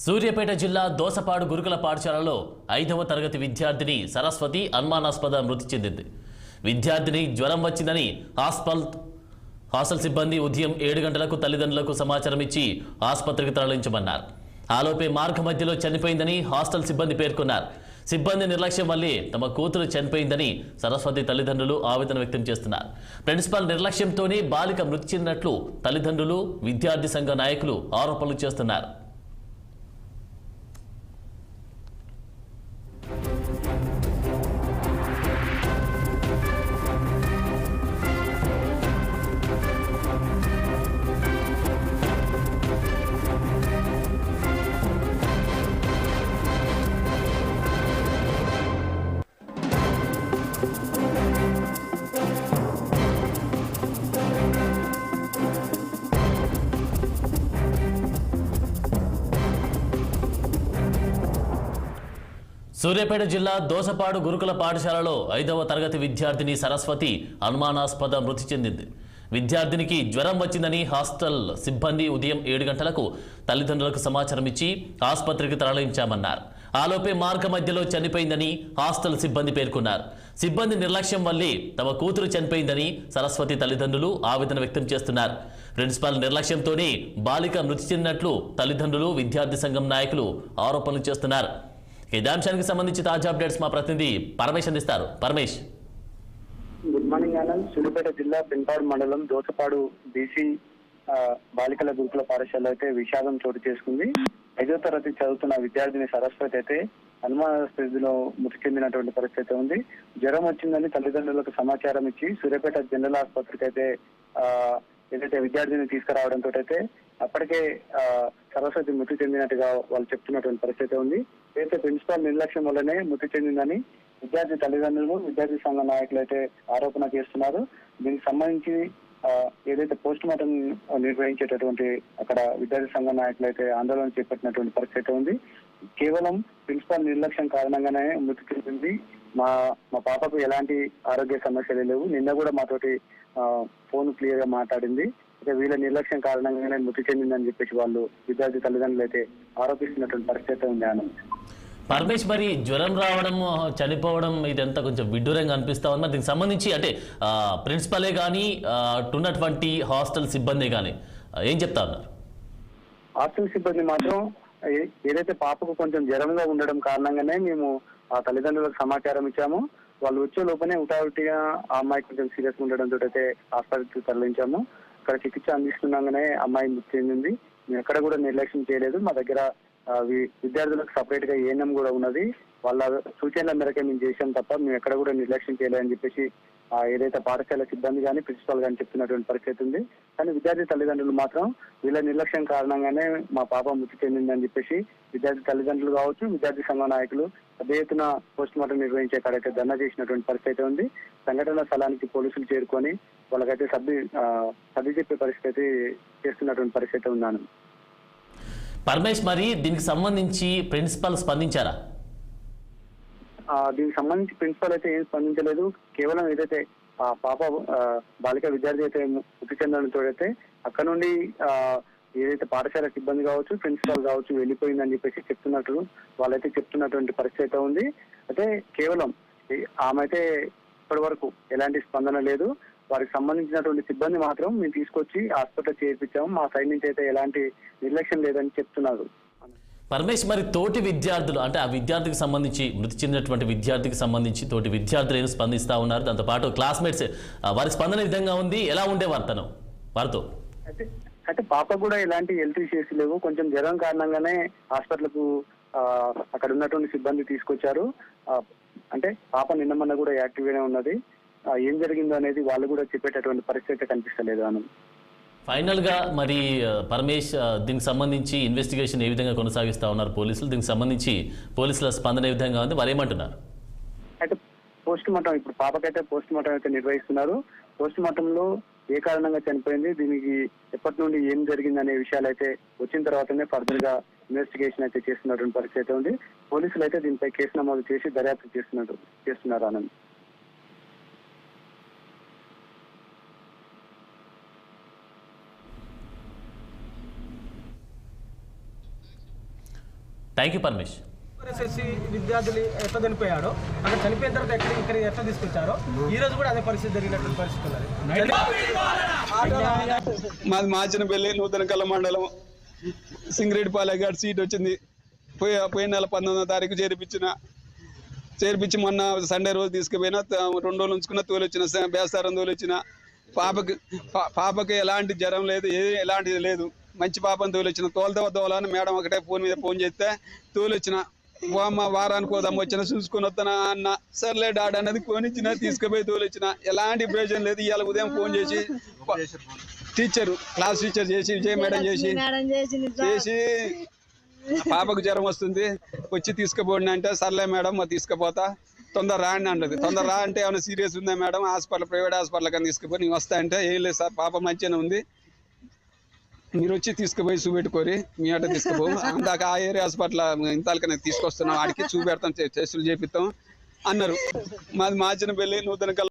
సూర్యాపేట జిల్లా దోసపాడు గురుకుల పాఠశాలలో 5వ తరగతి విద్యార్థిని సరస్వతి అనుమానాస్పద మృతి చెందింది. విద్యార్థిని జ్వరం వచ్చిందని హాస్టల్ సిబ్బంది ఉదయం 7 గంటలకు తల్లిదండ్రులకు సమాచారం ఇచ్చి ఆసుపత్రికి తరలించమన్నారు. ఆలోపే మార్గ మధ్యలో చనిపోయిందని హాస్టల్ సిబ్బంది పేర్కొన్నారు. సిబ్బంది నిర్లక్ష్యం వల్లే తమ కూతురు చనిపోయిందని సరస్వతి తల్లిదండ్రులు ఆవేదన వ్యక్తం చేస్తున్నారు. ప్రిన్సిపల్ నిర్లక్ష్యంతోనే బాలిక మృతి చెందినట్లు తల్లిదండ్రులు, విద్యార్థి సంఘ నాయకులు ఆరోపణలు చేస్తున్నారు. సూర్యాపేట జిల్లా దోసపాడు గురుకుల పాఠశాలలో 5వ తరగతి విద్యార్థిని సరస్వతి అనుమానాస్పద మృతి చెందింది. విద్యార్థినికి జ్వరం వచ్చిందని హాస్టల్ సిబ్బంది ఉదయం 7 గంటలకు తల్లిదండ్రులకు సమాచారం ఇచ్చి ఆసుపత్రికి తరలించామన్నారు. ఆలోపే మార్గ మధ్యలో చనిపోయిందని హాస్టల్ సిబ్బంది పేర్కొన్నారు. సిబ్బంది నిర్లక్ష్యం వల్లే తమ కూతురు చనిపోయిందని సరస్వతి తల్లిదండ్రులు ఆవేదన వ్యక్తం చేస్తున్నారు. ప్రిన్సిపల్ నిర్లక్ష్యంతోనే బాలిక మృతి చెందినట్లు తల్లిదండ్రులు, విద్యార్థి సంఘం నాయకులు ఆరోపణలు చేస్తున్నారు. ఇదే అంశానికి సంబంధించి తాజా అప్డేట్స్ మా ప్రతినిధి పరమేష్ అందిస్తారు. Paramesh, good morning Anand. సూర్యాపేట జిల్లా పెంపాడు మండలం దోసపాడు బీసీ బాలికల గురుకుల పాఠశాల అయితే విషాదం చోటు చేసుకుంది. 5వ తరగతి చదువుతున్న విద్యార్థిని సరస్వతి అయితే అనుమానాస్పదలో మృతి చెందినటువంటి పరిస్థితి ఉంది. జ్వరం వచ్చిందని తల్లిదండ్రులకు సమాచారం ఇచ్చి సూర్యాపేట జనరల్ ఆసుపత్రికి అయితే ఏదైతే విద్యార్థిని తీసుకురావడంతో అయితే అప్పటికే సరస్వతి మృతి చెందినట్టుగా వాళ్ళు చెప్తున్నటువంటి పరిస్థితి ఉంది. అయితే ప్రిన్సిపాల్ నిర్లక్ష్యం వల్లనే మృతి చెందిందని విద్యార్థి తల్లిదండ్రులు, విద్యార్థి సంఘ నాయకులు అయితే ఆరోపణ చేస్తున్నారు. దీనికి సంబంధించి ఏదైతే పోస్ట్ మార్టం నిర్వహించేటటువంటి అక్కడ విద్యార్థి సంఘ నాయకులు అయితే ఆందోళన చేపట్టినటువంటి పరిస్థితి ఉంది. కేవలం ప్రిన్సిపాల్ నిర్లక్ష్యం కారణంగానే మృతి చెందింది. మా పాపకు ఎలాంటి ఆరోగ్య సమస్యలు లేవు. నిన్న కూడా మాతోటి ఫోన్ క్లియర్ గా మాట్లాడింది. అయితే వీళ్ళ నిర్లక్ష్యం కారణంగానే మృతి చెందిందని చెప్పేసి వాళ్ళు విద్యార్థి తల్లిదండ్రులు అయితే ఆరోపిస్తున్నటువంటి పరిస్థితి ఉంది. ఆనంద్, పరమేష్, మరి జ్వరం రావడం, చనిపోవడం ఇదంతా కొంచెం విడ్డూరంగా అనిపిస్తా ఉంది. దీనికి సంబంధించి అంటే ప్రిన్సిపలే కానీ ఉన్నటువంటి హాస్టల్ సిబ్బంది కానీ ఏం చెప్తా ఉన్నారు? హాస్టల్ సిబ్బంది మాత్రం ఏదైతే పాపకు కొంచెం జ్వరంగా ఉండడం కారణంగానే మేము ఆ తల్లిదండ్రులకు సమాచారం ఇచ్చాము. వాళ్ళు వచ్చే లోపనే హుటాహుటిగా ఆ అమ్మాయి కొంచెం సీరియస్ ఉండడంతో అయితే హాస్పిటల్కి తరలించాము. అక్కడ చికిత్స అందిస్తుండగానే అమ్మాయి మృతి చెందింది. మేము ఎక్కడ కూడా నిర్లక్ష్యం చేయలేదు. మా దగ్గర విద్యార్థులకు సపరేట్ గా ఏఎన్ఎం కూడా ఉన్నది. వాళ్ళ సూచనల మేరకే మేము చేసాం తప్ప మేము ఎక్కడ కూడా నిర్లక్ష్యం చేయలేదని చెప్పేసి ఏదైతే పాఠశాల సిబ్బంది కానీ ప్రిన్సిపాల్ కానీ చెప్తున్నటువంటి పరిస్థితి ఉంది. కానీ విద్యార్థి తల్లిదండ్రులు మాత్రం వీళ్ళ నిర్లక్ష్యం కారణంగానే మా పాప మృతి చెందిందని చెప్పేసి విద్యార్థి తల్లిదండ్రులు కావచ్చు, విద్యార్థి సంఘ నాయకులు అదే ఎత్తున పోస్ట్ మార్టం నిర్వహించే కాడైతే ధర్నా చేసినటువంటి పరిస్థితి ఉంది. సంఘటన స్థలానికి పోలీసులు చేరుకొని వాళ్ళకైతే సర్ది చెప్పే పరిస్థితి చేస్తున్నటువంటి పరిస్థితి ఉన్నాను. పరమేష్, మరి దీనికి సంబంధించి ప్రిన్సిపల్ స్పందించారా? దీనికి సంబంధించి ప్రిన్సిపల్ అయితే ఏం స్పందించలేదు. కేవలం ఏదైతే ఆ పాప బాలిక విద్యార్థి అయితే మృతి చెందడంతో అయితే అక్కడ నుండి ఏదైతే పాఠశాల సిబ్బంది కావచ్చు, ప్రిన్సిపాల్ కావచ్చు వెళ్ళిపోయిందని చెప్పేసి వాళ్ళైతే చెప్తున్నటువంటి పరిస్థితి ఉంది. అయితే కేవలం ఆమె అయితే ఇప్పటి వరకు ఎలాంటి స్పందన లేదు. వారికి సంబంధించినటువంటి సిబ్బంది మాత్రం మేము తీసుకొచ్చి హాస్పిటల్ చేర్పించాము. మా సైడ్ నుంచి అయితే ఎలాంటి నిర్లక్ష్యం లేదని చెప్తున్నారు. పరమేష్, మరి తోటి విద్యార్థులు అంటే ఆ విద్యార్థికి సంబంధించి మృతి చెందినటువంటి విద్యార్థికి సంబంధించి తోటి విద్యార్థులు ఏం స్పందిస్తూ ఉన్నారు? దాంతోపాటు క్లాస్మేట్స్ వారి స్పందన విధంగా ఉంది. ఎలా ఉండేవారు తను వారితో? అయితే పాప కూడా ఎలాంటి హెల్త్ ఇష్యూస్ లేవు. కొంచెం జ్వరం కారణంగానే హాస్పిటల్కు అక్కడ ఉన్నటువంటి సిబ్బంది తీసుకొచ్చారు. అంటే పాప నిన్న మొన్న కూడా యాక్టివ్ గానే ఉన్నది. ఏం జరిగిందో అనేది వాళ్ళు కూడా చెప్పేటటువంటి పరిస్థితి కనిపిస్తలేదు. అని ఫైనల్ గా మరి పరమేష్, దీనికి సంబంధించి ఇన్వెస్టిగేషన్ ఏ విధంగా కొనసాగిస్తా ఉన్నారు పోలీసులు? దీనికి సంబంధించి పోలీసుల స్పందన ఏ విధంగా ఉంది? వారు ఏమంటున్నారు? అయితే పోస్ట్ మార్టం ఇప్పుడు పాపకైతే పోస్ట్ మార్టం అయితే నిర్వహిస్తున్నారు. పోస్ట్ మార్టంలో ఏ కారణంగా చనిపోయింది, దీనికి ఎప్పటి నుండి ఏం జరిగింది అనే విషయాలు అయితే వచ్చిన తర్వాతనే ఫర్దర్ గా ఇన్వెస్టిగేషన్ అయితే చేస్తున్నటువంటి పరిస్థితి ఉంది. పోలీసులు అయితే దీనిపై కేసు నమోదు చేసి దర్యాప్తు చేస్తున్నారు. Anand. Thank you Paramesh. SSC విద్యార్థులు ఎట్లా చనిపోయాడో అక్కడ చనిపోయిన తర్వాత ఇక్కడ ఎట్లా తీసుకొచ్చారో ఈ రోజు కూడా అదే పరిస్థితి జరిగినటువంటి పరిస్థితి ఉన్నది. మాది మాచినపల్లి నూతన కళ్ళ మండలం సింగరేడిపాలెగాడు సీట్ వచ్చింది. పోయిన నెల 19వ తారీఖు చేర్పించి మొన్న సండే రోజు తీసుకుపోయినా 2 రోజులు ఉంచుకున్న తోలొచ్చిన బేస్తారం తోలొచ్చిన. పాపకి ఎలాంటి జ్వరం లేదు, ఎలాంటిది లేదు. మంచి పాపని తోలొచ్చిన. తోలని మేడం ఒకటే ఫోన్ మీద ఫోన్ చేస్తే తోలొచ్చిన. అమ్మ వారానికి పోదాం వచ్చిన చూసుకొని వస్తానా అన్న. సర్లే డాడ్ అన్నది ఫోన్ ఇచ్చిన, తీసుకుపోయి తోలొచ్చిన. ఎలాంటి ప్రయోజనం లేదు. ఇవాళ ఉదయం ఫోన్ చేసి క్లాస్ టీచర్ చేసి విజయ మేడం చేసి పాపకు జ్వరం వస్తుంది వచ్చి తీసుకుపోండి అంటే, సర్లే మేడం మరి తీసుకుపోతా, తొందర రా అని అన్నది. తొందర రా అంటే ఏమైనా సీరియస్ ఉందా మేడం, ప్రైవేట్ హాస్పిటల్ కానీ తీసుకుపోయి నేను వస్తా అంటే, ఏం లేదు సార్ పాప మంచిగానే ఉంది, మీరు వచ్చి తీసుకుపోయి చూపెట్టుకోరి మీ ఆట తీసుకుపో. అందాక ఆ ఏరియా హాస్పిటల్ ఇంతకనే తీసుకొస్తున్నాం, ఆడికి చూపెడతాం, టెస్టులు చేపిస్తాం అన్నారు. మాది మాచినపల్లి నూతన